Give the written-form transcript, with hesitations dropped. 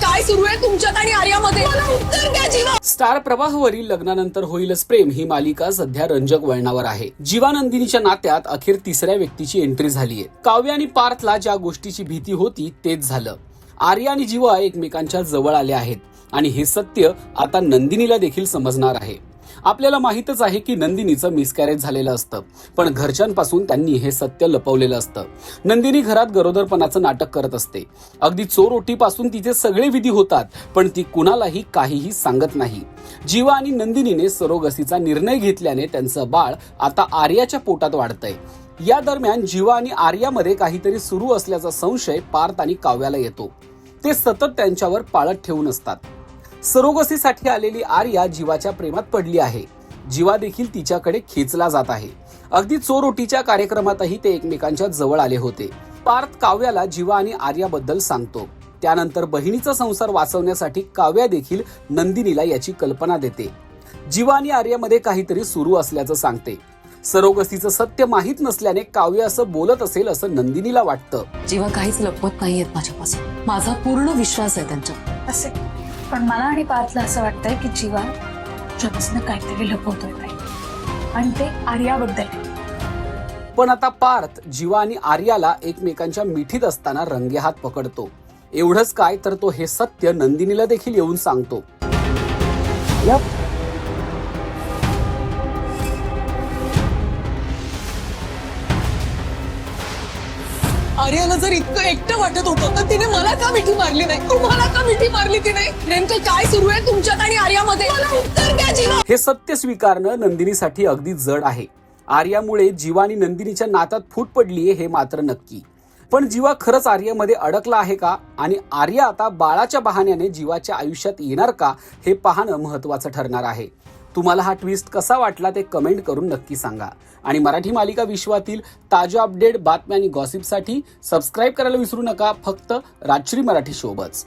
काय सुरू आहे तुमच्यात आणि आर्यामध्ये? मला उत्तर द्या जीवा. स्टार प्रवाहवरील लग्नानंतर होईलच प्रेम ही मालिका सध्या रंजक वळणावर आहे. जीवा नंदिनीच्या नात्यात अखेर तिसऱ्या व्यक्तीची एंट्री झालीय. काव्य आणि पार्थला ज्या गोष्टीची भीती होती तेच झालं. आर्या आणि जीवा एकमेकांच्या जवळ आले आहेत आणि हे सत्य आता नंदिनीला देखील समजणार आहे. आपल्याला माहितच आहे की नंदिनीचं मिसकॅरेज झालेलं असतं, पण घरच्यांपासून त्यांनी हे सत्य लपवलेलं असतं. नंदिनी घरात गरोदरपणाचं नाटक करत असते. अगदी चोरोटीपासून तिचे सगळे विधी होतात, पण ती कुणालाही काहीही सांगत नाही. जीवा आणि नंदिनीने सरोगसीचा निर्णय घेतल्याने त्यांचं बाळ आता आर्याच्या पोटात वाढतंय. या दरम्यान जीवा आणि आर्यामध्ये काहीतरी सुरू असल्याचा संशय पार्थ आणि काव्याला येतो. ते सतत त्यांच्यावर पाळत ठेवून असतात. सरोगसीसाठी आलेली आर्या जीवाच्या प्रेमात पडली आहे. जीवा देखील तिच्याकडे खेचला जात आहे. अगदी चोरोटीच्या कार्यक्रमातही ते एकमेकांच्या जवळ आले होते. पार्थ काव्याला जीवा आणि आर्याबद्दल सांगतो. त्यानंतर बहिणीचा संसार वाचवण्यासाठी काव्या देखील नंदिनीला याची कल्पना देते. जीवा आणि आर्यामध्ये काहीतरी सुरू असल्याचं सांगते. सरोगसीचं सत्य माहीत नसल्याने काव्य असं बोलत असेल असं नंदिनीला वाटतं. जीवा काहीच लपवत नाहीयेत माझ्यापासून. माझा पूर्ण विश्वास आहे त्यांच्यावर. असे पण मला आणि पार्थला असं वाटतंय की जीवा तुझ्यापासून काहीतरी लपवतोय आणि ते आर्याबद्दल. पण आता पार्थ जीवा आणि आर्याला एकमेकांच्या मिठीत असताना रंगेहात पकडतो. एवढंच काय तर तो हे सत्य नंदिनीला देखील येऊन सांगतो. आर्याला जर इतकं एकटं वाटत होतं तर तिने मला का मिठी मारली नाही? तुम्हाला का मिठी मारली तिने? नेमकं काय सुरू आहे तुमच्यात आणि आर्यामध्ये? मला उत्तर द्या जीवा. हे सत्य स्वीकारणं नंदिनीसाठी अगदी जड आहे. आर्यामुळे जीवा आणि नंदिनीच्या नात्यात फूट पडलीये हे मात्र नक्की. पण जीवा खरंच आर्यामध्ये अडकला आहे का? आणि आर्या आता बाळाच्या बहाण्याने जीवाच्या आयुष्यात येणार का हे पाहणं महत्वाचं ठरणार आहे. तुम्हाला हा ट्विस्ट कसा वाटला ते कमेंट करून नक्की सांगा. आणि मराठी मालिका विश्वातील ताज्या अपडेट, बातम्या आणि गॉसिपसाठी सबस्क्राईब करायला विसरू नका. फक्त राजश्री मराठी सोबत.